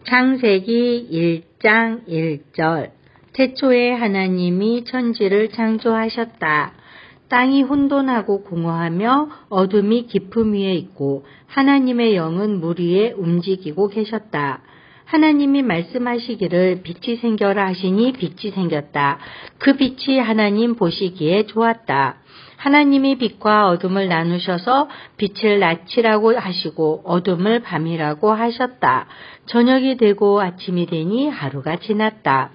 창세기 1장 1절. 태초에 하나님이 천지를 창조하셨다. 땅이 혼돈하고 공허하며 어둠이 깊음 위에 있고 하나님의 영은 물 위에 움직이고 계셨다. 하나님이 말씀하시기를 빛이 생겨라 하시니 빛이 생겼다. 그 빛이 하나님 보시기에 좋았다. 하나님이 빛과 어둠을 나누셔서 빛을 낮이라고 하시고 어둠을 밤이라고 하셨다. 저녁이 되고 아침이 되니 하루가 지났다.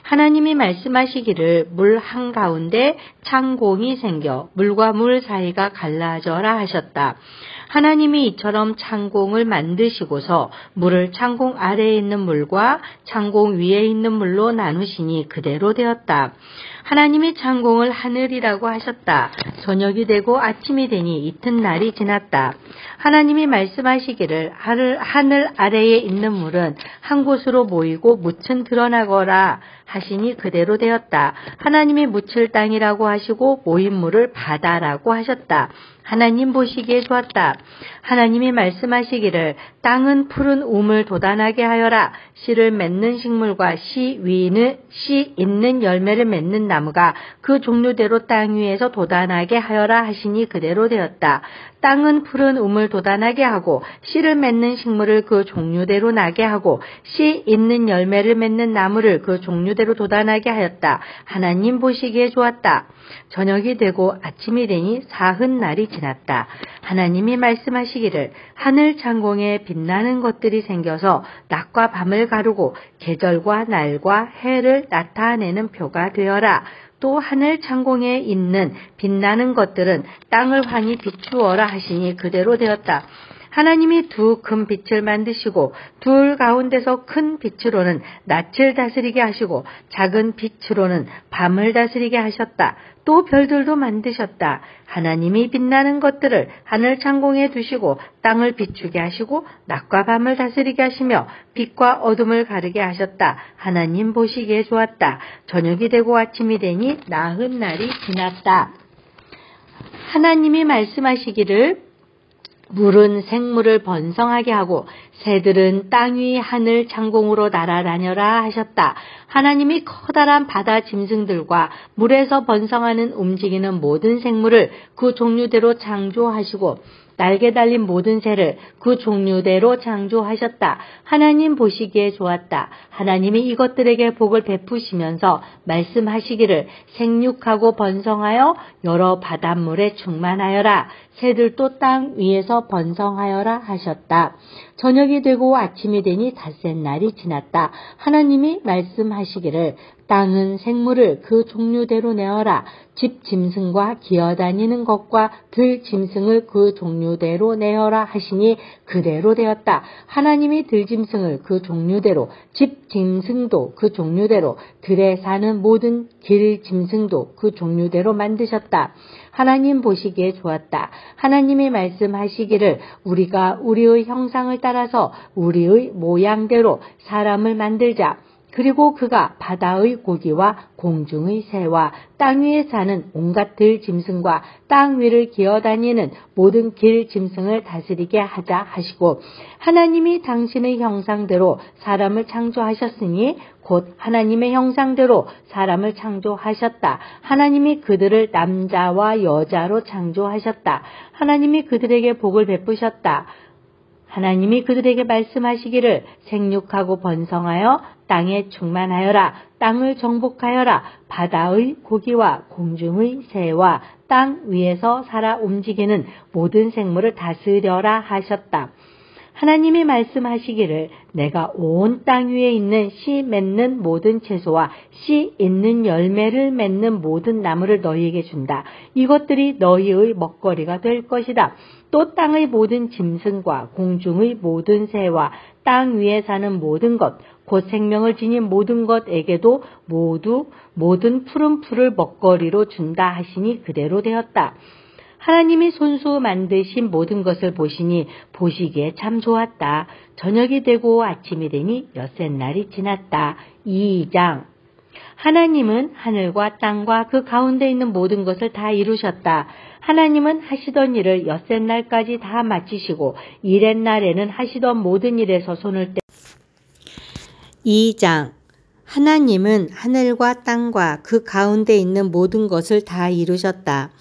하나님이 말씀하시기를 물 한가운데 창공이 생겨 물과 물 사이가 갈라져라 하셨다. 하나님이 이처럼 창공을 만드시고서 물을 창공 아래에 있는 물과 창공 위에 있는 물로 나누시니 그대로 되었다. 하나님이 창공을 하늘이라고 하셨다. 저녁이 되고 아침이 되니 이튿날이 지났다. 하나님이 말씀하시기를 하늘 아래에 있는 물은 한 곳으로 모이고 묻은 드러나거라 하시니 그대로 되었다. 하나님이 묻을 땅이라고 하시고 모인 물을 바다라고 하셨다. 하나님 보시기에 좋았다. 하나님이 말씀하시기를 땅은 푸른 우물 돋아나게 하여라. 씨를 맺는 식물과 씨 있는 열매를 맺는 나무가 그 종류대로 땅 위에서 돋아나게 하여라 하시니 그대로 되었다. 땅은 푸른 우물 돋아나게 하고 씨를 맺는 식물을 그 종류대로 나게 하고 씨 있는 열매를 맺는 나무를 그 종류대로 돋아나게 하였다. 하나님 보시기에 좋았다. 저녁이 되고 아침이 되니 사흔날이 지났다. 하나님이 말씀하시기를 하늘 창공에 빛나는 것들이 생겨서 낮과 밤을 가르고 계절과 날과 해를 나타내는 표가 되어라. 또 하늘 창공에 있는 빛나는 것들은 땅을 환히 비추어라 하시니 그대로 되었다. 하나님이 두 큰 빛을 만드시고 둘 가운데서 큰 빛으로는 낮을 다스리게 하시고 작은 빛으로는 밤을 다스리게 하셨다. 또 별들도 만드셨다. 하나님이 빛나는 것들을 하늘 창공에 두시고 땅을 비추게 하시고 낮과 밤을 다스리게 하시며 빛과 어둠을 가르게 하셨다. 하나님 보시기에 좋았다. 저녁이 되고 아침이 되니 나흔날이 지났다. 하나님이 말씀하시기를 물은 생물을 번성하게 하고 새들은 땅 위 하늘 창공으로 날아다녀라 하셨다. 하나님이 커다란 바다 짐승들과 물에서 번성하는 움직이는 모든 생물을 그 종류대로 창조하시고 날개 달린 모든 새를 그 종류대로 창조하셨다. 하나님 보시기에 좋았다. 하나님이 이것들에게 복을 베푸시면서 말씀하시기를 생육하고 번성하여 여러 바닷물에 충만하여라. 새들도 땅 위에서 번성하여라 하셨다. 저녁이 되고 아침이 되니 닷새 날이 지났다. 하나님이 말씀하시기를 땅은 생물을 그 종류대로 내어라. 집 짐승과 기어다니는 것과 들 짐승을 그 종류대로 내어라 하시니 그대로 되었다. 하나님이 들 짐승을 그 종류대로, 집 짐승도 그 종류대로, 들에 사는 모든 길 짐승도 그 종류대로 만드셨다. 하나님 보시기에 좋았다. 하나님이 말씀하시기를 우리가 우리의 형상을 따라서 우리의 모양대로 사람을 만들자. 그리고 그가 바다의 고기와 공중의 새와 땅 위에 사는 온갖 들 짐승과 땅 위를 기어다니는 모든 길 짐승을 다스리게 하자 하시고 하나님이 당신의 형상대로 사람을 창조하셨으니 곧 하나님의 형상대로 사람을 창조하셨다. 하나님이 그들을 남자와 여자로 창조하셨다. 하나님이 그들에게 복을 베푸셨다. 하나님이 그들에게 말씀하시기를 생육하고 번성하여 땅에 충만하여라. 땅을 정복하여라. 바다의 고기와 공중의 새와 땅 위에서 살아 움직이는 모든 생물을 다스려라 하셨다. 하나님이 말씀하시기를 내가 온 땅 위에 있는 씨 맺는 모든 채소와 씨 있는 열매를 맺는 모든 나무를 너희에게 준다. 이것들이 너희의 먹거리가 될 것이다. 또 땅의 모든 짐승과 공중의 모든 새와 땅 위에 사는 모든 것, 곧 생명을 지닌 모든 것에게도 모든 푸른 풀을 먹거리로 준다 하시니 그대로 되었다. 하나님이 손수 만드신 모든 것을 보시니 보시기에 참 좋았다. 저녁이 되고 아침이 되니 엿새 날이 지났다. 2장. 하나님은 하늘과 땅과 그 가운데 있는 모든 것을 다 이루셨다. 하나님은 하시던 일을 엿새 날까지 다 마치시고 일의 날에는 하시던 모든 일에서 손을 2장 하나님은 하늘과 땅과 그 가운데 있는 모든 것을 다 이루셨다.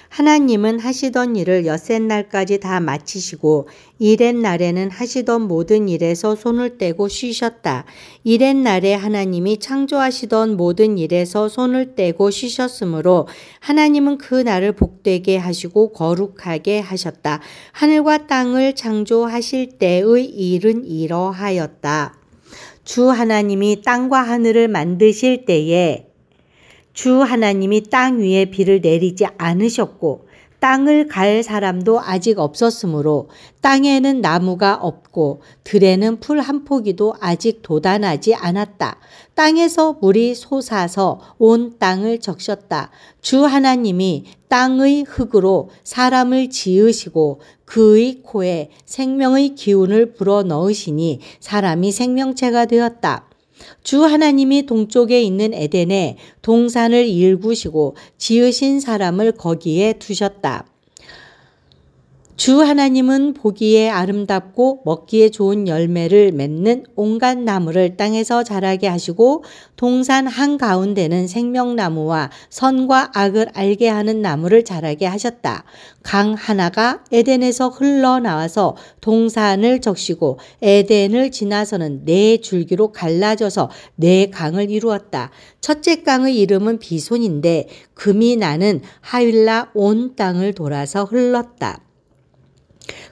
하나님은 하시던 일을 엿새 날까지 다 마치시고 이렛 날에는 하시던 모든 일에서 손을 떼고 쉬셨다. 이렛 날에 하나님이 창조하시던 모든 일에서 손을 떼고 쉬셨으므로 하나님은 그 날을 복되게 하시고 거룩하게 하셨다. 하늘과 땅을 창조하실 때의 일은 이러하였다. 주 하나님이 땅과 하늘을 만드실 때에 주 하나님이 땅 위에 비를 내리지 않으셨고 땅을 갈 사람도 아직 없었으므로 땅에는 나무가 없고 들에는 풀 한 포기도 아직 돋아나지 않았다. 땅에서 물이 솟아서 온 땅을 적셨다. 주 하나님이 땅의 흙으로 사람을 지으시고 그의 코에 생명의 기운을 불어넣으시니 사람이 생명체가 되었다. 주 하나님이 동쪽에 있는 에덴에 동산을 일구시고 지으신 사람을 거기에 두셨다. 주 하나님은 보기에 아름답고 먹기에 좋은 열매를 맺는 온갖 나무를 땅에서 자라게 하시고 동산 한가운데는 생명나무와 선과 악을 알게 하는 나무를 자라게 하셨다. 강 하나가 에덴에서 흘러나와서 동산을 적시고 에덴을 지나서는 4줄기로 갈라져서 4강을 이루었다. 첫째 강의 이름은 비손인데 금이 나는 하윌라 온 땅을 돌아서 흘렀다.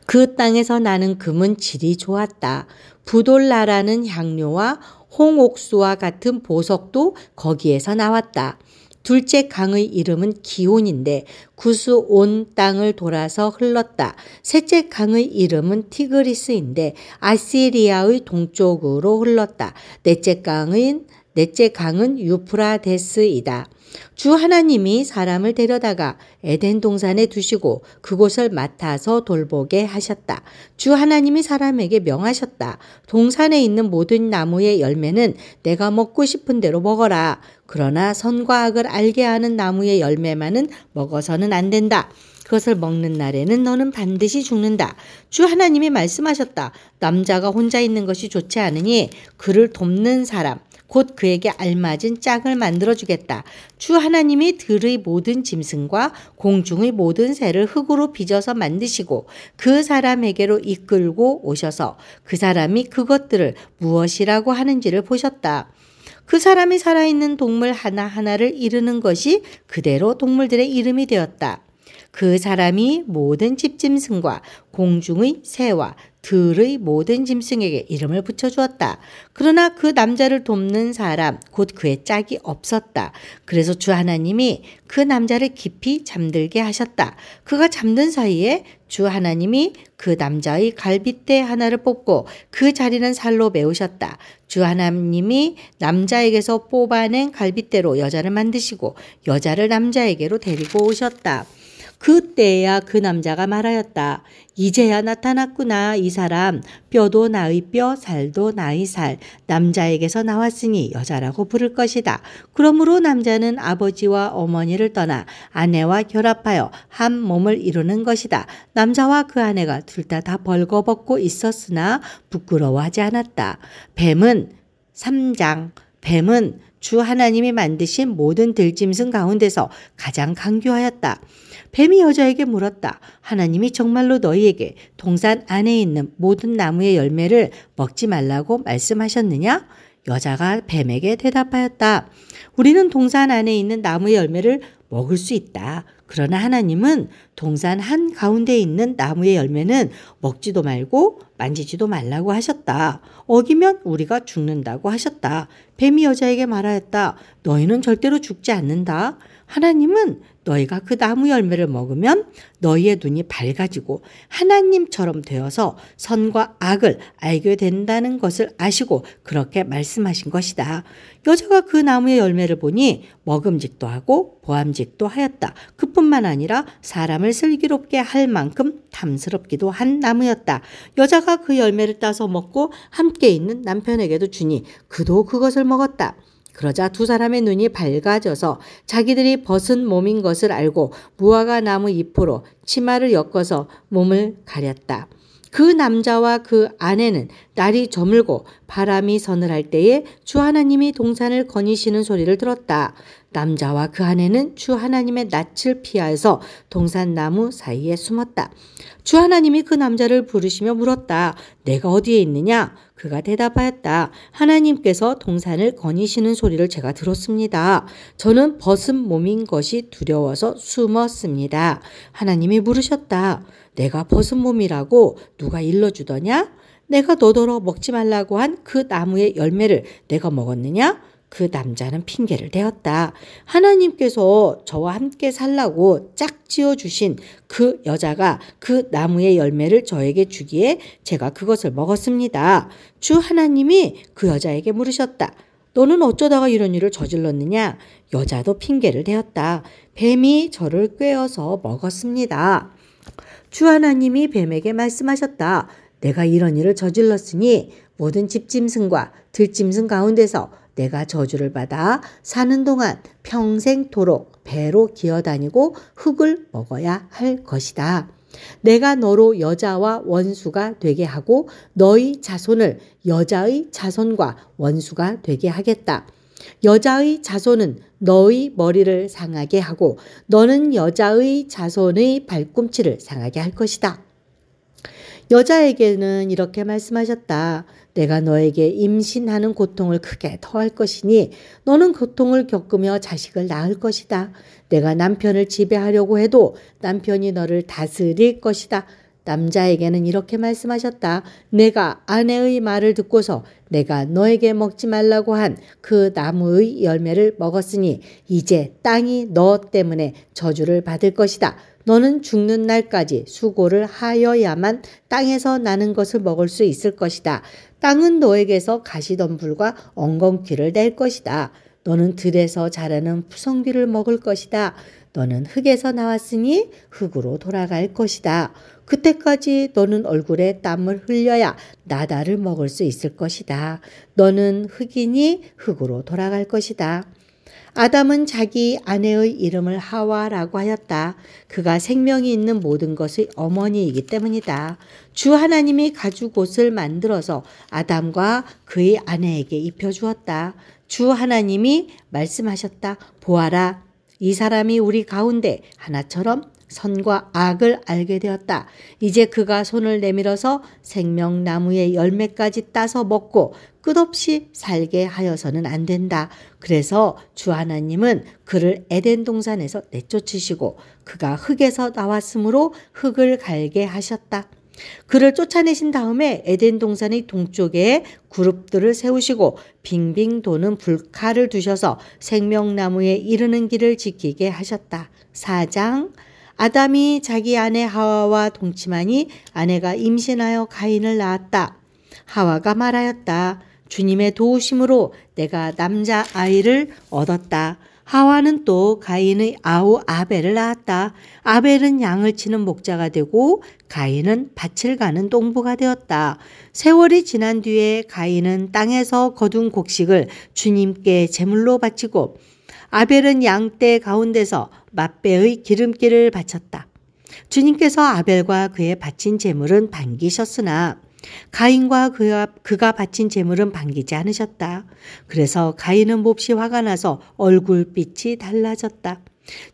그 땅에서 나는 금은 질이 좋았다. 부돌라라는 향료와 홍옥수와 같은 보석도 거기에서 나왔다. 둘째 강의 이름은 기온인데 구스 온 땅을 돌아서 흘렀다. 셋째 강의 이름은 티그리스인데 아시리아의 동쪽으로 흘렀다. 넷째 강은 유프라데스이다. 주 하나님이 사람을 데려다가 에덴 동산에 두시고 그곳을 맡아서 돌보게 하셨다. 주 하나님이 사람에게 명하셨다. 동산에 있는 모든 나무의 열매는 내가 먹고 싶은 대로 먹어라. 그러나 선과 악을 알게 하는 나무의 열매만은 먹어서는 안 된다. 그것을 먹는 날에는 너는 반드시 죽는다. 주 하나님이 말씀하셨다. 남자가 혼자 있는 것이 좋지 않으니 그를 돕는 사람 곧 그에게 알맞은 짝을 만들어주겠다. 주 하나님이 들의 모든 짐승과 공중의 모든 새를 흙으로 빚어서 만드시고 그 사람에게로 이끌고 오셔서 그 사람이 그것들을 무엇이라고 하는지를 보셨다. 그 사람이 살아있는 동물 하나하나를 이르는 것이 그대로 동물들의 이름이 되었다. 그 사람이 모든 집짐승과 공중의 새와 들의 모든 짐승에게 이름을 붙여주었다. 그러나 그 남자를 돕는 사람 곧 그의 짝이 없었다. 그래서 주 하나님이 그 남자를 깊이 잠들게 하셨다. 그가 잠든 사이에 주 하나님이 그 남자의 갈빗대 하나를 뽑고 그 자리는 살로 메우셨다. 주 하나님이 남자에게서 뽑아낸 갈빗대로 여자를 만드시고 여자를 남자에게로 데리고 오셨다. 그때야 그 남자가 말하였다. 이제야 나타났구나. 이 사람 뼈도 나의 뼈 살도 나의 살 남자에게서 나왔으니 여자라고 부를 것이다. 그러므로 남자는 아버지와 어머니를 떠나 아내와 결합하여 한 몸을 이루는 것이다. 남자와 그 아내가 둘 다 벌거벗고 있었으나 부끄러워하지 않았다. 뱀은 3장 뱀은 주 하나님이 만드신 모든 들짐승 가운데서 가장 강교하였다. 뱀이 여자에게 물었다. 하나님이 정말로 너희에게 동산 안에 있는 모든 나무의 열매를 먹지 말라고 말씀하셨느냐? 여자가 뱀에게 대답하였다. 우리는 동산 안에 있는 나무의 열매를 먹을 수 있다. 그러나 하나님은 동산 한 가운데 있는 나무의 열매는 먹지도 말고 만지지도 말라고 하셨다. 어기면 우리가 죽는다고 하셨다. 뱀이 여자에게 말하였다. 너희는 절대로 죽지 않는다. 하나님은 너희가 그 나무 열매를 먹으면 너희의 눈이 밝아지고 하나님처럼 되어서 선과 악을 알게 된다는 것을 아시고 그렇게 말씀하신 것이다. 여자가 그 나무의 열매를 보니 먹음직도 하고 보암직도 하였다. 그뿐만 아니라 사람을 슬기롭게 할 만큼 탐스럽기도 한 나무였다. 여자가 그 열매를 따서 먹고 함께 있는 남편에게도 주니 그도 그것을 먹었다. 그러자 두 사람의 눈이 밝아져서 자기들이 벗은 몸인 것을 알고 무화과 나무 잎으로 치마를 엮어서 몸을 가렸다. 그 남자와 그 아내는 날이 저물고 바람이 서늘할 때에 주 하나님이 동산을 거니시는 소리를 들었다. 남자와 그 아내는 주 하나님의 낯을 피해서 동산 나무 사이에 숨었다. 주 하나님이 그 남자를 부르시며 물었다. 내가 어디에 있느냐? 그가 대답하였다. 하나님께서 동산을 거니시는 소리를 제가 들었습니다. 저는 벗은 몸인 것이 두려워서 숨었습니다. 하나님이 물으셨다. 내가 벗은 몸이라고 누가 일러주더냐? 내가 너더러 먹지 말라고 한 그 나무의 열매를 내가 먹었느냐? 그 남자는 핑계를 대었다. 하나님께서 저와 함께 살라고 짝지어 주신 그 여자가 그 나무의 열매를 저에게 주기에 제가 그것을 먹었습니다. 주 하나님이 그 여자에게 물으셨다. 너는 어쩌다가 이런 일을 저질렀느냐? 여자도 핑계를 대었다. 뱀이 저를 꿰어서 먹었습니다. 주 하나님이 뱀에게 말씀하셨다. 내가 이런 일을 저질렀으니 모든 집짐승과 들짐승 가운데서 내가 저주를 받아 사는 동안 평생토록 배로 기어다니고 흙을 먹어야 할 것이다. 내가 너로 여자와 원수가 되게 하고 너희 자손을 여자의 자손과 원수가 되게 하겠다. 여자의 자손은 너의 머리를 상하게 하고 너는 여자의 자손의 발꿈치를 상하게 할 것이다. 여자에게는 이렇게 말씀하셨다. 내가 너에게 임신하는 고통을 크게 더할 것이니 너는 고통을 겪으며 자식을 낳을 것이다. 내가 남편을 지배하려고 해도 남편이 너를 다스릴 것이다. 남자에게는 이렇게 말씀하셨다. 내가 아내의 말을 듣고서 내가 너에게 먹지 말라고 한 그 나무의 열매를 먹었으니 이제 땅이 너 때문에 저주를 받을 것이다. 너는 죽는 날까지 수고를 하여야만 땅에서 나는 것을 먹을 수 있을 것이다. 땅은 너에게서 가시덤불과 엉겅퀴를 낼 것이다. 너는 들에서 자라는 푸성귀를 먹을 것이다. 너는 흙에서 나왔으니 흙으로 돌아갈 것이다. 그때까지 너는 얼굴에 땀을 흘려야 나다를 먹을 수 있을 것이다. 너는 흙이니 흙으로 돌아갈 것이다. 아담은 자기 아내의 이름을 하와라고 하였다. 그가 생명이 있는 모든 것의 어머니이기 때문이다. 주 하나님이 가죽옷을 만들어서 아담과 그의 아내에게 입혀주었다. 주 하나님이 말씀하셨다. 보아라, 이 사람이 우리 가운데 하나처럼 선과 악을 알게 되었다. 이제 그가 손을 내밀어서 생명나무의 열매까지 따서 먹고 끝없이 살게 하여서는 안 된다. 그래서 주 하나님은 그를 에덴 동산에서 내쫓으시고 그가 흙에서 나왔으므로 흙을 갈게 하셨다. 그를 쫓아내신 다음에 에덴 동산의 동쪽에 그룹들을 세우시고 빙빙 도는 불칼을 두셔서 생명나무에 이르는 길을 지키게 하셨다. 4장. 아담이 자기 아내 하와와 동침하니 아내가 임신하여 가인을 낳았다. 하와가 말하였다. 주님의 도우심으로 내가 남자아이를 얻었다. 하와는 또 가인의 아우 아벨을 낳았다. 아벨은 양을 치는 목자가 되고 가인은 밭을 가는 농부가 되었다. 세월이 지난 뒤에 가인은 땅에서 거둔 곡식을 주님께 제물로 바치고 아벨은 양떼 가운데서 맛배의 기름기를 바쳤다. 주님께서 아벨과 그의 바친 제물은 반기셨으나 가인과 그가 바친 제물은 반기지 않으셨다. 그래서 가인은 몹시 화가 나서 얼굴빛이 달라졌다.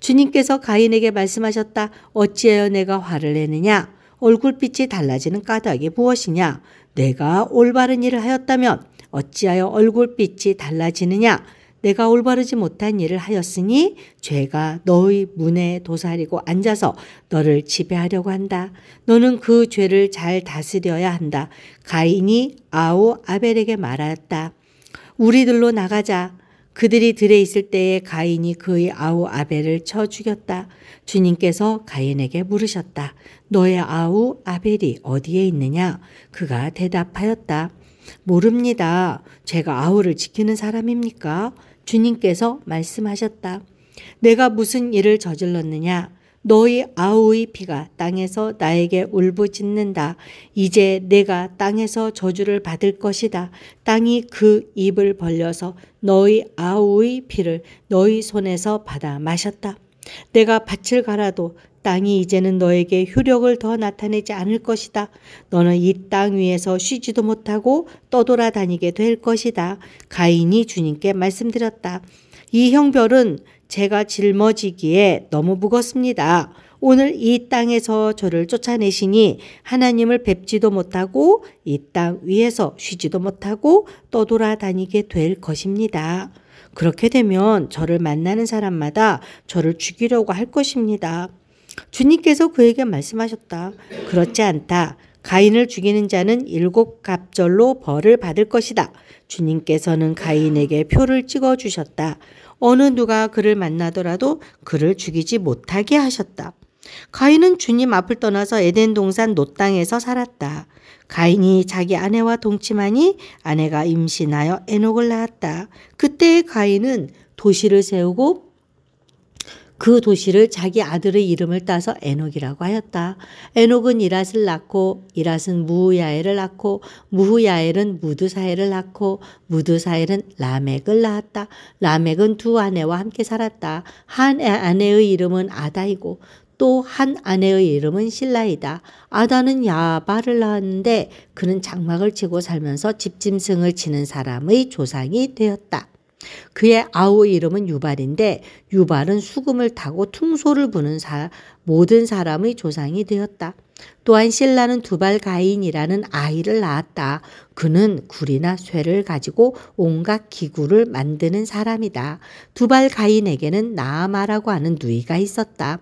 주님께서 가인에게 말씀하셨다. 어찌하여 내가 화를 내느냐? 얼굴빛이 달라지는 까닭이 무엇이냐? 내가 올바른 일을 하였다면 어찌하여 얼굴빛이 달라지느냐? 내가 올바르지 못한 일을 하였으니 죄가 너의 문에 도사리고 앉아서 너를 지배하려고 한다. 너는 그 죄를 잘 다스려야 한다. 가인이 아우 아벨에게 말하였다. 우리들로 나가자. 그들이 들에 있을 때에 가인이 그의 아우 아벨을 쳐 죽였다. 주님께서 가인에게 물으셨다. 너의 아우 아벨이 어디에 있느냐? 그가 대답하였다. 모릅니다. 제가 아우를 지키는 사람입니까? 주님께서 말씀하셨다. 내가 무슨 일을 저질렀느냐? 너희 아우의 피가 땅에서 나에게 울부짖는다. 이제 내가 땅에서 저주를 받을 것이다. 땅이 그 입을 벌려서 너희 아우의 피를 너희 손에서 받아 마셨다. 내가 밭을 갈아도 땅이 이제는 너에게 효력을 더 나타내지 않을 것이다. 너는 이 땅 위에서 쉬지도 못하고 떠돌아다니게 될 것이다. 가인이 주님께 말씀드렸다. 이 형벌은 제가 짊어지기에 너무 무겁습니다. 오늘 이 땅에서 저를 쫓아내시니 하나님을 뵙지도 못하고 이 땅 위에서 쉬지도 못하고 떠돌아다니게 될 것입니다. 그렇게 되면 저를 만나는 사람마다 저를 죽이려고 할 것입니다. 주님께서 그에게 말씀하셨다. 그렇지 않다. 가인을 죽이는 자는 7갑절로 벌을 받을 것이다. 주님께서는 가인에게 표를 찍어주셨다. 어느 누가 그를 만나더라도 그를 죽이지 못하게 하셨다. 가인은 주님 앞을 떠나서 에덴 동산 놋 땅에서 살았다. 가인이 자기 아내와 동침하니 아내가 임신하여 에녹을 낳았다. 그때 가인은 도시를 세우고 그 도시를 자기 아들의 이름을 따서 에녹이라고 하였다. 에녹은 이랏을 낳고 이랏은 무후야엘을 낳고 무후야엘은 무드사엘을 낳고 무드사엘은 라멕을 낳았다. 라멕은 두 아내와 함께 살았다. 한 아내의 이름은 아다이고 또 한 아내의 이름은 실라이다. 아다는 야발을 낳았는데 그는 장막을 치고 살면서 집짐승을 치는 사람의 조상이 되었다. 그의 아우의 이름은 유발인데 유발은 수금을 타고 퉁소를 부는 모든 사람의 조상이 되었다. 또한 실라는 두발 가인이라는 아이를 낳았다. 그는 굴이나 쇠를 가지고 온갖 기구를 만드는 사람이다. 두발 가인에게는 나아마라고 하는 누이가 있었다.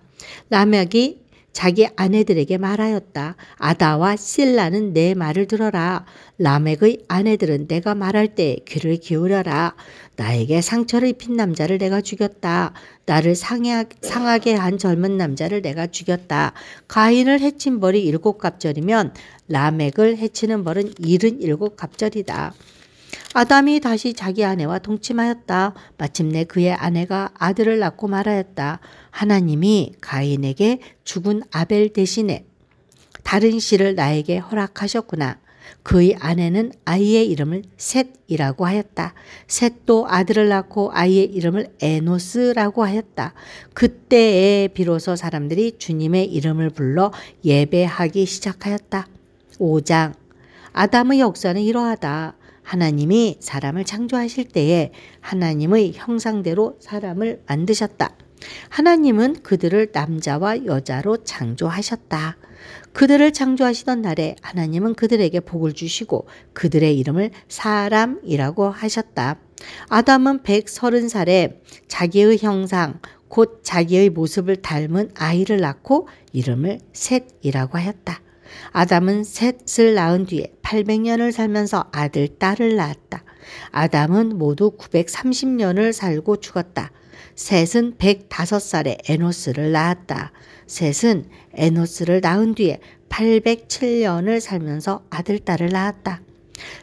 라멕이 자기 아내들에게 말하였다. 아다와 실라는 내 말을 들어라. 라멕의 아내들은 내가 말할 때 귀를 기울여라. 나에게 상처를 입힌 남자를 내가 죽였다. 나를 상하게 한 젊은 남자를 내가 죽였다. 가인을 해친 벌이 7갑절이면 라멕을 해치는 벌은 77갑절이다. 아담이 다시 자기 아내와 동침하였다. 마침내 그의 아내가 아들을 낳고 말하였다. 하나님이 가인에게 죽은 아벨 대신에 다른 씨를 나에게 허락하셨구나. 그의 아내는 아이의 이름을 셋이라고 하였다. 셋도 아들을 낳고 아이의 이름을 에노스라고 하였다. 그때에 비로소 사람들이 주님의 이름을 불러 예배하기 시작하였다. 5장 아담의 역사는 이러하다. 하나님이 사람을 창조하실 때에 하나님의 형상대로 사람을 만드셨다. 하나님은 그들을 남자와 여자로 창조하셨다. 그들을 창조하시던 날에 하나님은 그들에게 복을 주시고 그들의 이름을 사람이라고 하셨다. 아담은 130살에 자기의 형상 곧 자기의 모습을 닮은 아이를 낳고 이름을 셋이라고 하였다. 아담은 셋을 낳은 뒤에 800년을 살면서 아들, 딸을 낳았다. 아담은 모두 930년을 살고 죽었다. 셋은 105살에 에노스를 낳았다. 셋은 에노스를 낳은 뒤에 807년을 살면서 아들, 딸을 낳았다.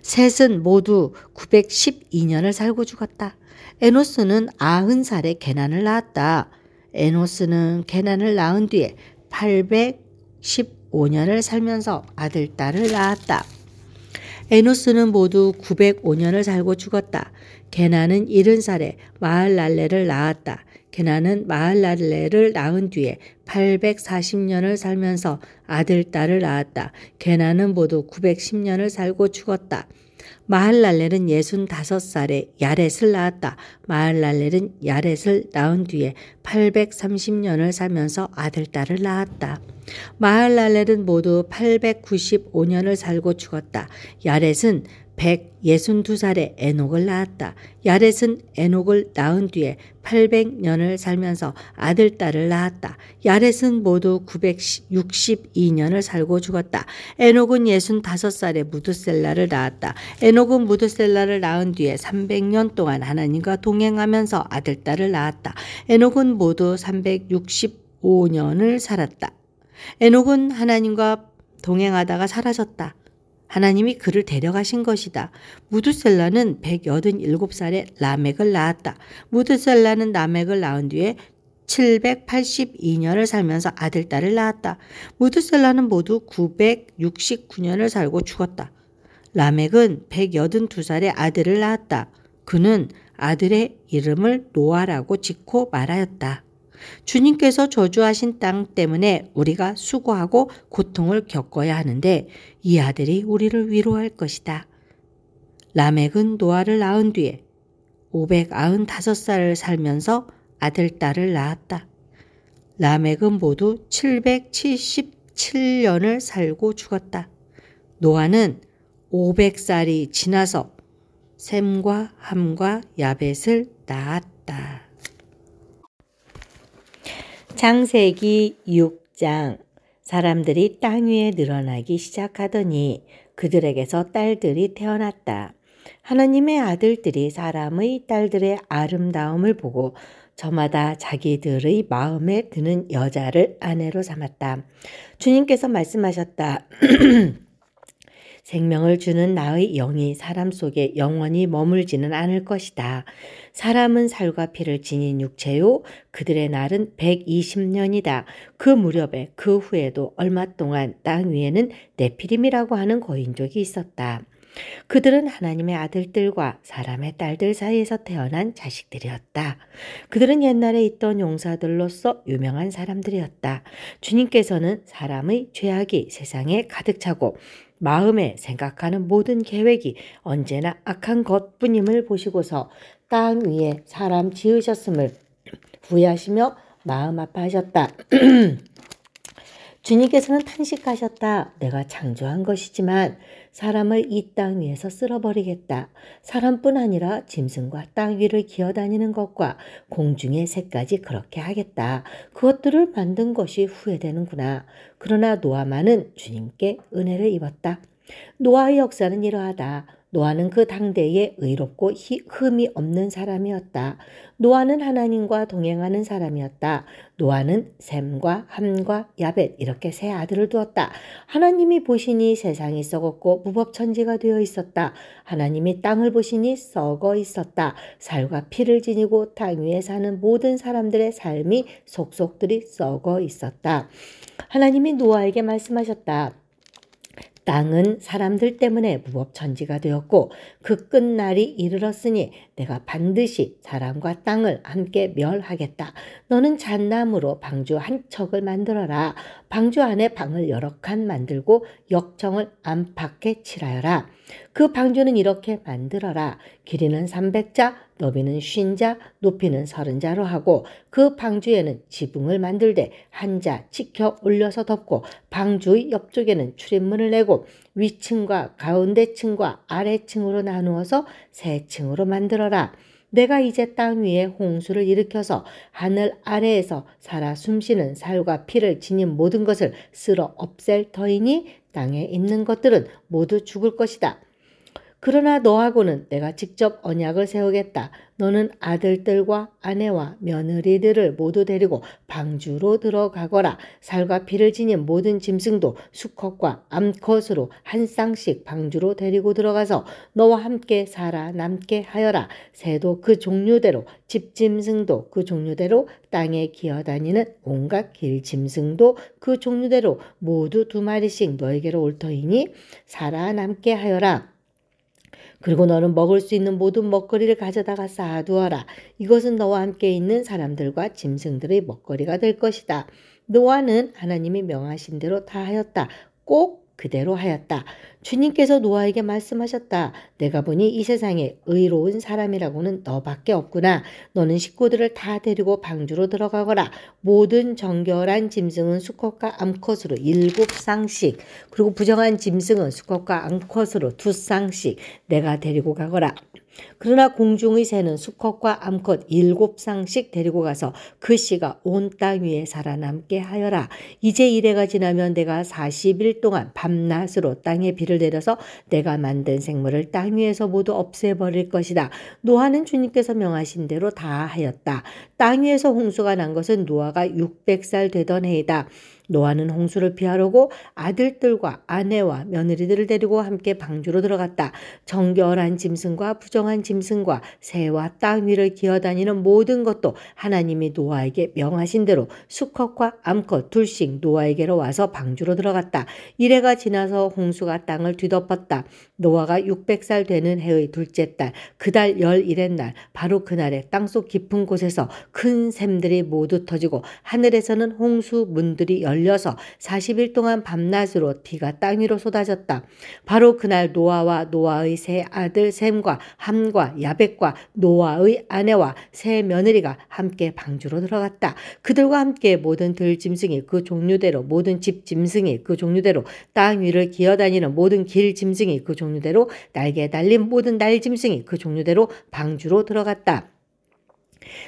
셋은 모두 912년을 살고 죽었다. 에노스는 90살에 게난을 낳았다. 에노스는 게난을 낳은 뒤에 815년을 살면서 아들, 딸을 낳았다. 에노스는 모두 905년을 살고 죽었다. 게난은 70살에 마할랄레를 낳았다. 게난은 마할랄레를 낳은 뒤에 840년을 살면서 아들, 딸을 낳았다. 게난은 모두 910년을 살고 죽었다. 마할랄렐은 65살에 야렛을 낳았다. 마할랄렐은 야렛을 낳은 뒤에 830년을 살면서 아들, 딸을 낳았다. 마할랄렐은 모두 895년을 살고 죽었다. 야렛은 162살에 에녹을 낳았다. 야렛은 에녹을 낳은 뒤에 800년을 살면서 아들, 딸을 낳았다. 야렛은 모두 962년을 살고 죽었다. 에녹은 65살에 무드셀라를 낳았다. 에녹은 무드셀라를 낳은 뒤에 300년 동안 하나님과 동행하면서 아들, 딸을 낳았다. 에녹은 모두 365년을 살았다. 에녹은 하나님과 동행하다가 사라졌다. 하나님이 그를 데려가신 것이다. 무드셀라는 187살에 라멕을 낳았다. 무드셀라는 라멕을 낳은 뒤에 782년을 살면서 아들, 딸을 낳았다. 무드셀라는 모두 969년을 살고 죽었다. 라멕은 182살에 아들을 낳았다. 그는 아들의 이름을 노아라고 짓고 말하였다. 주님께서 저주하신 땅 때문에 우리가 수고하고 고통을 겪어야 하는데 이 아들이 우리를 위로할 것이다. 라멕은 노아를 낳은 뒤에 595살을 살면서 아들, 딸을 낳았다. 라멕은 모두 777년을 살고 죽었다. 노아는 500살이 지나서 셈과 함과 야벳을 낳았다. 창세기 6장. 사람들이 땅 위에 늘어나기 시작하더니 그들에게서 딸들이 태어났다. 하나님의 아들들이 사람의 딸들의 아름다움을 보고 저마다 자기들의 마음에 드는 여자를 아내로 삼았다. 주님께서 말씀하셨다. 생명을 주는 나의 영이 사람 속에 영원히 머물지는 않을 것이다. 사람은 살과 피를 지닌 육체요. 그들의 날은 120년이다. 그 무렵에 그 후에도 얼마 동안 땅 위에는 네피림이라고 하는 거인족이 있었다. 그들은 하나님의 아들들과 사람의 딸들 사이에서 태어난 자식들이었다. 그들은 옛날에 있던 용사들로서 유명한 사람들이었다. 주님께서는 사람의 죄악이 세상에 가득 차고 마음에 생각하는 모든 계획이 언제나 악한 것뿐임을 보시고서 땅 위에 사람 지으셨음을 후회하시며 마음 아파하셨다. 주님께서는 탄식하셨다. 내가 창조한 것이지만 사람을 이 땅 위에서 쓸어버리겠다. 사람뿐 아니라 짐승과 땅 위를 기어다니는 것과 공중의 새까지 그렇게 하겠다. 그것들을 만든 것이 후회되는구나. 그러나 노아만은 주님께 은혜를 입었다. 노아의 역사는 이러하다. 노아는 그 당대에 의롭고 흠이 없는 사람이었다. 노아는 하나님과 동행하는 사람이었다. 노아는 셈과 함과 야벳 이렇게 세 아들을 두었다. 하나님이 보시니 세상이 썩었고 무법천지가 되어 있었다. 하나님이 땅을 보시니 썩어 있었다. 살과 피를 지니고 땅 위에 사는 모든 사람들의 삶이 속속들이 썩어 있었다. 하나님이 노아에게 말씀하셨다. 땅은 사람들 때문에 무법천지가 되었고 그 끝날이 이르렀으니 내가 반드시 사람과 땅을 함께 멸하겠다. 너는 잣나무로 방주 한 척을 만들어라. 방주 안에 방을 여러 칸 만들고 역청을 안팎에 칠하여라. 그 방주는 이렇게 만들어라. 길이는 300자, 너비는 50자, 높이는 30자로 하고 그 방주에는 지붕을 만들되 한 자 치켜 올려서 덮고 방주의 옆쪽에는 출입문을 내고 위층과 가운데층과 아래층으로 나누어서 세 층으로 만들어라. 내가 이제 땅 위에 홍수를 일으켜서 하늘 아래에서 살아 숨쉬는 살과 피를 지닌 모든 것을 쓸어 없앨 터이니 땅에 있는 것들은 모두 죽을 것이다. 그러나 너하고는 내가 직접 언약을 세우겠다. 너는 아들들과 아내와 며느리들을 모두 데리고 방주로 들어가거라. 살과 피를 지닌 모든 짐승도 수컷과 암컷으로 한 쌍씩 방주로 데리고 들어가서 너와 함께 살아남게 하여라. 새도 그 종류대로, 집짐승도 그 종류대로, 땅에 기어다니는 온갖 길짐승도 그 종류대로 모두 2마리씩 너에게로 올 터이니 살아남게 하여라. 그리고 너는 먹을 수 있는 모든 먹거리를 가져다가 쌓아두어라. 이것은 너와 함께 있는 사람들과 짐승들의 먹거리가 될 것이다. 노아는 하나님이 명하신 대로 다 하였다. 꼭 그대로 하였다. 주님께서 노아에게 말씀하셨다. 내가 보니 이 세상에 의로운 사람이라고는 너밖에 없구나. 너는 식구들을 다 데리고 방주로 들어가거라. 모든 정결한 짐승은 수컷과 암컷으로 7쌍씩, 그리고 부정한 짐승은 수컷과 암컷으로 2쌍씩 내가 데리고 가거라. 그러나 공중의 새는 수컷과 암컷 7쌍씩 데리고 가서 그 씨가 온 땅 위에 살아남게 하여라. 이제 이래가 지나면 내가 40일 동안 밤낮으로 땅에 비를 내려서 내가 만든 생물을 땅 위에서 모두 없애버릴 것이다. 노아는 주님께서 명하신 대로 다 하였다. 땅 위에서 홍수가 난 것은 노아가 600살 되던 해이다. 노아는 홍수를 피하려고 아들들과 아내와 며느리들을 데리고 함께 방주로 들어갔다. 정결한 짐승과 부정한 짐승과 새와 땅 위를 기어다니는 모든 것도 하나님이 노아에게 명하신 대로 수컷과 암컷 둘씩 노아에게로 와서 방주로 들어갔다. 이래가 지나서 홍수가 땅을 뒤덮었다. 노아가 600살 되는 해의 둘째 달, 그달 11의 날, 바로 그날에 땅속 깊은 곳에서 큰 샘들이 모두 터지고 하늘에서는 홍수 문들이 열려서 40일 동안 밤낮으로 비가 땅 위로 쏟아졌다. 바로 그날 노아와 노아의 세 아들 셈과 함과 야벳과 노아의 아내와 세 며느리가 함께 방주로 들어갔다. 그들과 함께 모든 들짐승이 그 종류대로, 모든 집짐승이 그 종류대로, 땅 위를 기어다니는 모든 길짐승이 그 종류대로, 날개 달린 모든 날짐승이 그 종류대로 방주로 들어갔다.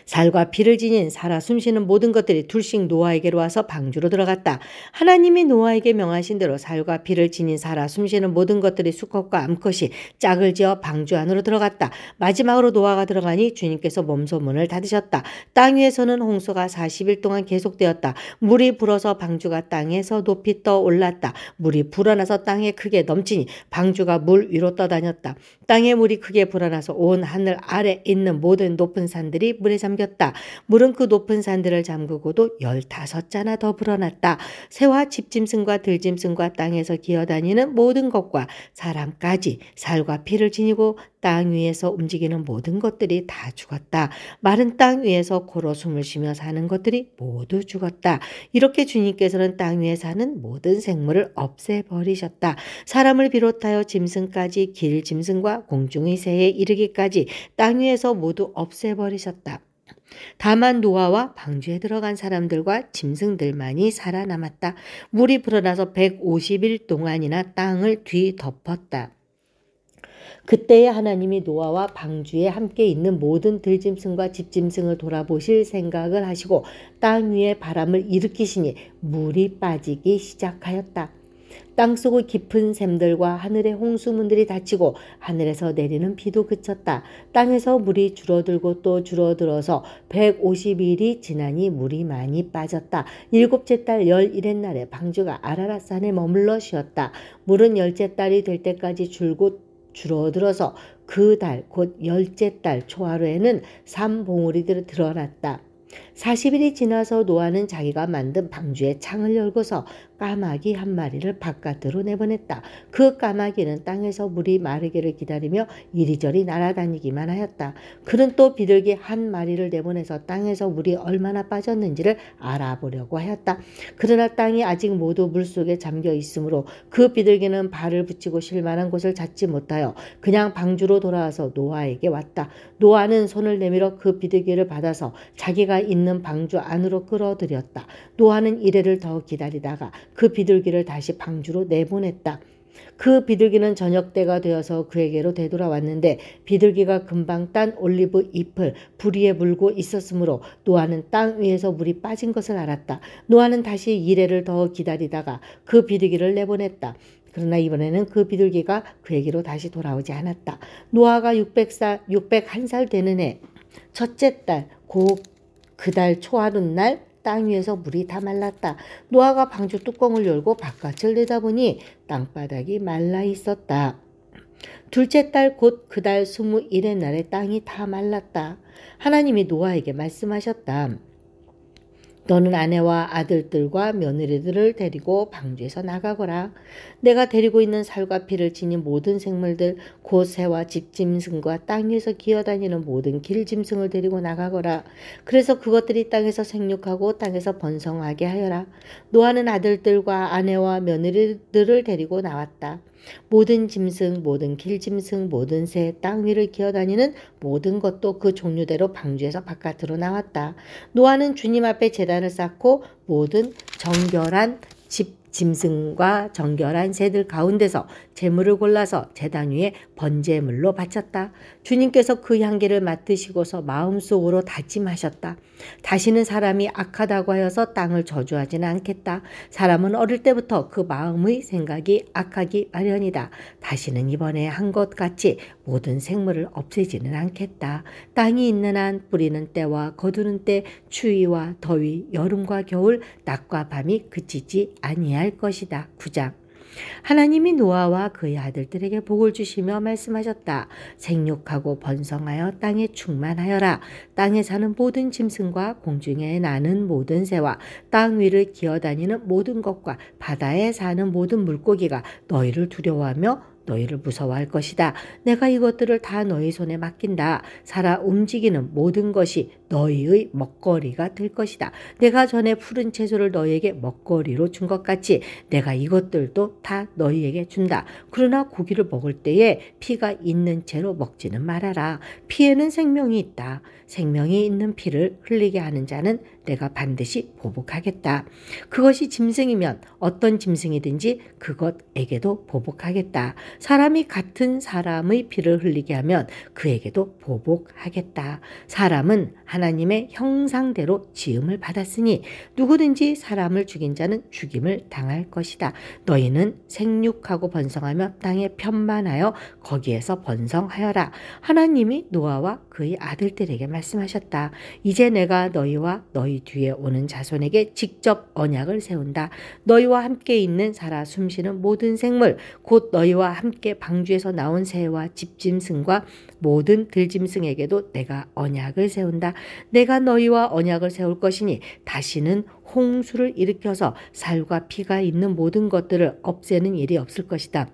살과 피를 지닌 살아 숨쉬는 모든 것들이 둘씩 노아에게로 와서 방주로 들어갔다. 하나님이 노아에게 명하신 대로 살과 피를 지닌 살아 숨쉬는 모든 것들이 수컷과 암컷이 짝을 지어 방주 안으로 들어갔다. 마지막으로 노아가 들어가니 주님께서 몸소 문을 닫으셨다. 땅 위에서는 홍수가 40일 동안 계속되었다. 물이 불어서 방주가 땅에서 높이 떠올랐다. 물이 불어나서 땅에 크게 넘치니 방주가 물 위로 떠다녔다. 땅에 물이 크게 불어나서 온 하늘 아래 있는 모든 높은 산들이 물에 잠겼다. 물은 그 높은 산들을 잠그고도 15자나 더 불어났다. 새와 집짐승과 들짐승과 땅에서 기어다니는 모든 것과 사람까지 살과 피를 지니고 땅 위에서 움직이는 모든 것들이 다 죽었다. 마른 땅 위에서 코로 숨을 쉬며 사는 것들이 모두 죽었다. 이렇게 주님께서는 땅 위에 사는 모든 생물을 없애버리셨다. 사람을 비롯하여 짐승까지 길 짐승과 공중의 새에 이르기까지 땅 위에서 모두 없애버리셨다. 다만 노아와 방주에 들어간 사람들과 짐승들만이 살아남았다. 물이 불어나서 150일 동안이나 땅을 뒤덮었다. 그때에 하나님이 노아와 방주에 함께 있는 모든 들짐승과 집짐승을 돌아보실 생각을 하시고 땅 위에 바람을 일으키시니 물이 빠지기 시작하였다. 땅속의 깊은 샘들과 하늘의 홍수문들이 닫히고 하늘에서 내리는 비도 그쳤다. 땅에서 물이 줄어들고 또 줄어들어서 150일이 지나니 물이 많이 빠졌다. 7째 달 11의 날에 방주가 아라랏산에 머물러 쉬었다. 물은 10째 달이 될 때까지 줄어들어서 그 달 곧 10째 달 초하루에는 산봉우리들이 드러났다. 40일이 지나서 노아는 자기가 만든 방주의 창을 열고서 까마귀 한 마리를 바깥으로 내보냈다. 그 까마귀는 땅에서 물이 마르기를 기다리며 이리저리 날아다니기만 하였다. 그는 또 비둘기 한 마리를 내보내서 땅에서 물이 얼마나 빠졌는지를 알아보려고 하였다. 그러나 땅이 아직 모두 물속에 잠겨 있으므로 그 비둘기는 발을 붙이고 쉴 만한 곳을 찾지 못하여 그냥 방주로 돌아와서 노아에게 왔다. 노아는 손을 내밀어 그 비둘기를 받아서 자기가 있는 방주 안으로 끌어들였다. 노아는 이래를 더 기다리다가 그 비둘기를 다시 방주로 내보냈다. 그 비둘기는 저녁 때가 되어서 그에게로 되돌아왔는데 비둘기가 금방 딴 올리브 잎을 불 위에 물고 있었으므로 노아는 땅 위에서 물이 빠진 것을 알았다. 노아는 다시 이래를 더 기다리다가 그 비둘기를 내보냈다. 그러나 이번에는 그 비둘기가 그에게로 다시 돌아오지 않았다. 노아가 601살 되는 해 첫째 달 그달 초하룻날 땅 위에서 물이 다 말랐다. 노아가 방주 뚜껑을 열고 바깥을 내다보니 땅바닥이 말라 있었다. 둘째 달 곧 그달 21의 날에 땅이 다 말랐다. 하나님이 노아에게 말씀하셨다. 너는 아내와 아들들과 며느리들을 데리고 방주에서 나가거라. 내가 데리고 있는 살과 피를 지닌 모든 생물들 곧 새와 집짐승과 땅 위에서 기어다니는 모든 길짐승을 데리고 나가거라. 그래서 그것들이 땅에서 생육하고 땅에서 번성하게 하여라. 노아는 아들들과 아내와 며느리들을 데리고 나왔다. 모든 짐승, 모든 길짐승, 모든 새, 땅 위를 기어다니는 모든 것도 그 종류대로 방주에서 바깥으로 나왔다. 노아는 주님 앞에 제단을 쌓고 모든 정결한 짐승과 정결한 새들 가운데서 제물을 골라서 제단 위에 번제물로 바쳤다. 주님께서 그 향기를 맡으시고서 마음속으로 다짐하셨다. 다시는 사람이 악하다고 하여서 땅을 저주하지는 않겠다. 사람은 어릴 때부터 그 마음의 생각이 악하기 마련이다. 다시는 이번에 한 것 같이 모든 생물을 없애지는 않겠다. 땅이 있는 한 뿌리는 때와 거두는 때, 추위와 더위, 여름과 겨울, 낮과 밤이 그치지 아니할 것이다. 9장. 하나님이 노아와 그의 아들들에게 복을 주시며 말씀하셨다. 생육하고 번성하여 땅에 충만하여라. 땅에 사는 모든 짐승과 공중에 나는 모든 새와 땅 위를 기어다니는 모든 것과 바다에 사는 모든 물고기가 너희를 두려워하며 너희를 무서워할 것이다. 내가 이것들을 다 너희 손에 맡긴다. 살아 움직이는 모든 것이 너희의 먹거리가 될 것이다. 내가 전에 푸른 채소를 너희에게 먹거리로 준 것 같이 내가 이것들도 다 너희에게 준다. 그러나 고기를 먹을 때에 피가 있는 채로 먹지는 말아라. 피에는 생명이 있다. 생명이 있는 피를 흘리게 하는 자는 내가 반드시 보복하겠다. 그것이 짐승이면 어떤 짐승이든지 그것에게도 보복하겠다. 사람이 같은 사람의 피를 흘리게 하면 그에게도 보복하겠다. 사람은 하나님의 형상대로 지음을 받았으니 누구든지 사람을 죽인 자는 죽임을 당할 것이다. 너희는 생육하고 번성하며 땅에 편만하여 거기에서 번성하여라. 하나님이 노아와 그의 아들들에게 말씀하셨다. 이제 내가 너희와 너희 뒤에 오는 자손에게 직접 언약을 세운다. 너희와 함께 있는 살아 숨쉬는 모든 생물, 곧 너희와 함께 방주에서 나온 새와 집짐승과 모든 들짐승에게도 내가 언약을 세운다. 내가 너희와 언약을 세울 것이니 다시는 홍수를 일으켜서 살과 피가 있는 모든 것들을 없애는 일이 없을 것이다.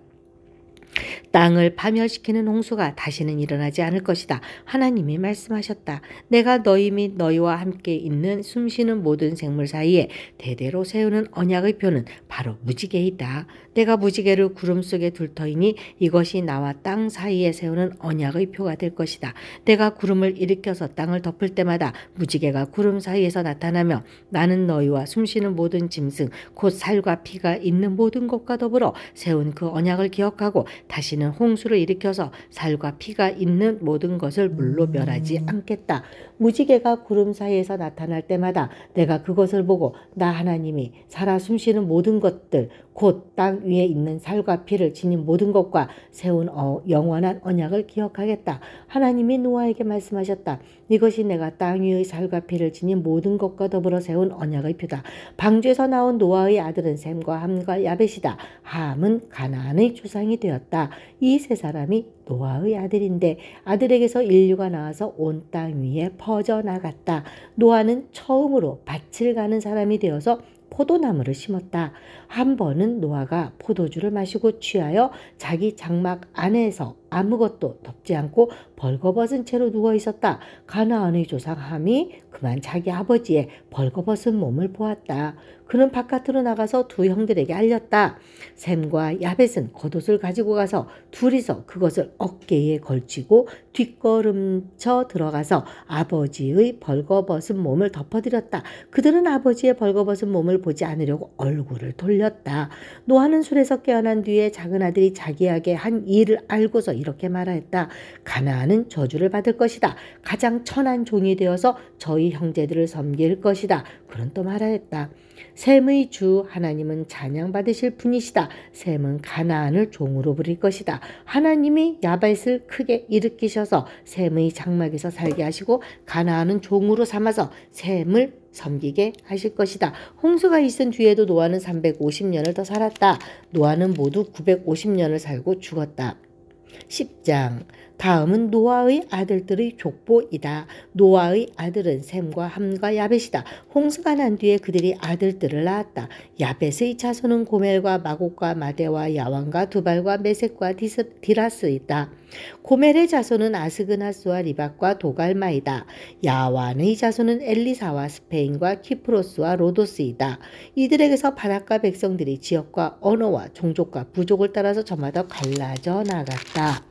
땅을 파멸시키는 홍수가 다시는 일어나지 않을 것이다. 하나님이 말씀하셨다. 내가 너희 및 너희와 함께 있는 숨쉬는 모든 생물 사이에 대대로 세우는 언약의 표는 바로 무지개이다. 내가 무지개를 구름 속에 둘 터이니 이것이 나와 땅 사이에 세우는 언약의 표가 될 것이다. 내가 구름을 일으켜서 땅을 덮을 때마다 무지개가 구름 사이에서 나타나며 나는 너희와 숨쉬는 모든 짐승 곧 살과 피가 있는 모든 것과 더불어 세운 그 언약을 기억하고 다시는 홍수를 일으켜서 살과 피가 있는 모든 것을 물로 멸하지 않겠다. 무지개가 구름 사이에서 나타날 때마다 내가 그것을 보고 나 하나님이 살아 숨쉬는 모든 것들 곧 땅 위에 있는 살과 피를 지닌 모든 것과 세운 영원한 언약을 기억하겠다. 하나님이 노아에게 말씀하셨다. 이것이 내가 땅 위의 살과 피를 지닌 모든 것과 더불어 세운 언약의 표다. 방주에서 나온 노아의 아들은 셈과 함과 야벳이다. 함은 가나안의 조상이 되었다. 이 세 사람이 노아의 아들인데 아들에게서 인류가 나와서 온 땅 위에 퍼져나갔다. 노아는 처음으로 밭을 가는 사람이 되어서 포도나무를 심었다. 한 번은 노아가 포도주를 마시고 취하여 자기 장막 안에서 아무것도 덮지 않고 벌거벗은 채로 누워 있었다. 가나안의 조상 함이 그만 자기 아버지의 벌거벗은 몸을 보았다. 그는 바깥으로 나가서 두 형들에게 알렸다. 셈과 야벳은 겉옷을 가지고 가서 둘이서 그것을 어깨에 걸치고 뒷걸음쳐 들어가서 아버지의 벌거벗은 몸을 덮어드렸다. 그들은 아버지의 벌거벗은 몸을 보지 않으려고 얼굴을 돌렸다. 노아는 술에서 깨어난 뒤에 작은 아들이 자기에게 한 일을 알고서 이렇게 말하였다. 가나안은 저주를 받을 것이다. 가장 천한 종이 되어서 저희 형제들을 섬길 것이다. 그는 또 말하였다. 셈의 주 하나님은 찬양받으실 분이시다. 셈은 가나안을 종으로 부릴 것이다. 하나님이 야벳을 크게 일으키셔서 셈의 장막에서 살게 하시고 가나안은 종으로 삼아서 셈을 섬기게 하실 것이다. 홍수가 있은 뒤에도 노아는 350년을 더 살았다. 노아는 모두 950년을 살고 죽었다. 10장. 다음은 노아의 아들들의 족보이다. 노아의 아들은 셈과 함과 야벳이다. 홍수가 난 뒤에 그들이 아들들을 낳았다. 야벳의 자손은 고멜과 마곡과 마대와 야완과 두발과 메섹과 디라스이다. 고멜의 자손은 아스그나스와 리박과 도갈마이다. 야완의 자손은 엘리사와 스페인과 키프로스와 로도스이다. 이들에게서 바닷가 백성들이 지역과 언어와 종족과 부족을 따라서 저마다 갈라져 나갔다.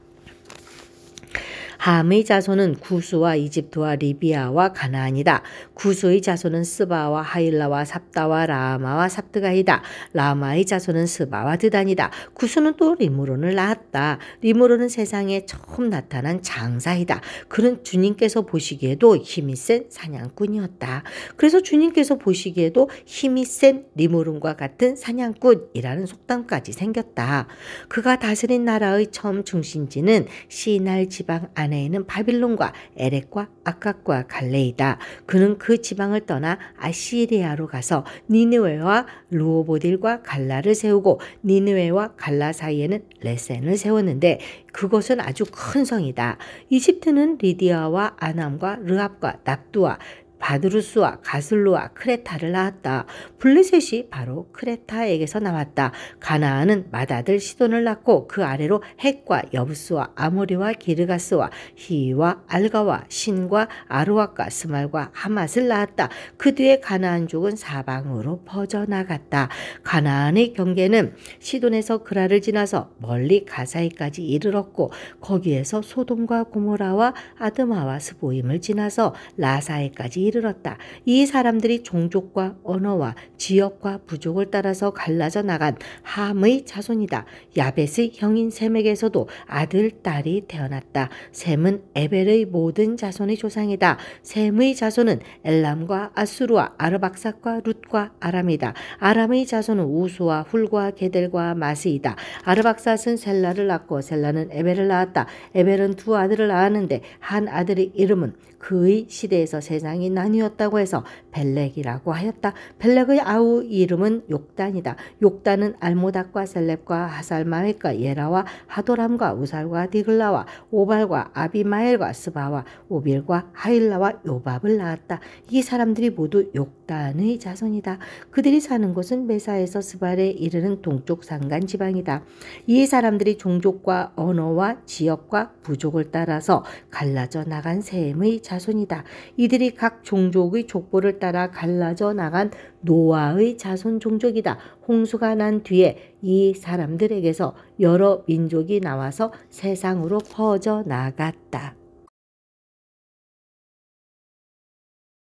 함의 자손은 구스와 이집트와 리비아와 가나안이다. 구스의 자손은 스바와 하일라와 삽다와 라마와 삽드가이다. 라마의 자손은 스바와 드단이다. 구스는 또 리므론을 낳았다. 리므론은 세상에 처음 나타난 장사이다. 그는 주님께서 보시기에도 힘이 센 사냥꾼이었다. 그래서 주님께서 보시기에도 힘이 센 리므론과 같은 사냥꾼이라는 속담까지 생겼다. 그가 다스린 나라의 처음 중심지는 시날 지방 안에 있는 바빌론과 에렉과 아깝과 갈레이다. 그는 그 지방을 떠나 아시리아로 가서 니느웨와 르호보딜과 갈라를 세우고 니느웨와 갈라 사이에는 레센을 세웠는데 그것은 아주 큰 성이다. 이집트는 리디아와 아남과 르합과 납두와 바드루스와 가슬루와 크레타를 낳았다. 블레셋이 바로 크레타에게서 나왔다. 가나안은 맏아들 시돈을 낳고 그 아래로 헷과 여부스와 아모리와 기르가스와 히와 알가와 신과 아르왁과 스말과 하맛을 낳았다. 그 뒤에 가나안족은 사방으로 퍼져나갔다. 가나안의 경계는 시돈에서 그라를 지나서 멀리 가사이까지 이르렀고 거기에서 소돔과 고모라와 아드마와 스보임을 지나서 라사에까지 이르렀다. 이 사람들이 종족과 언어와 지역과 부족을 따라서 갈라져 나간 함의 자손이다. 야벳의 형인 셈에게서도 아들, 딸이 태어났다. 셈은 에벨의 모든 자손의 조상이다. 셈의 자손은 엘람과 아수르와 아르박삭과 룻과 아람이다. 아람의 자손은 우수와 훌과 게델과 마스이다. 아르박삭은 셀라를 낳고 셀라는 에벨을 낳았다. 에벨은 두 아들을 낳았는데 한 아들의 이름은 그의 시대에서 세상이 나뉘었다고 해서 벨렉이라고 하였다. 벨렉의 아우 이름은 욕단이다. 욕단은 알모닥과 셀렙과 하살마획과 예라와 하도람과 우살과 디글라와 오발과 아비마엘과 스바와 오빌과 하일라와 요밥을 낳았다. 이 사람들이 모두 욕단의 자손이다. 그들이 사는 곳은 메사에서 스발에 이르는 동쪽 산간 지방이다. 이 사람들이 종족과 언어와 지역과 부족을 따라서 갈라져 나간 셈의 자손이다. 이들이 각 종족의 족보를 따라 갈라져 나간 노아의 자손 종족이다. 홍수가 난 뒤에 이 사람들에게서 여러 민족이 나와서 세상으로 퍼져 나갔다.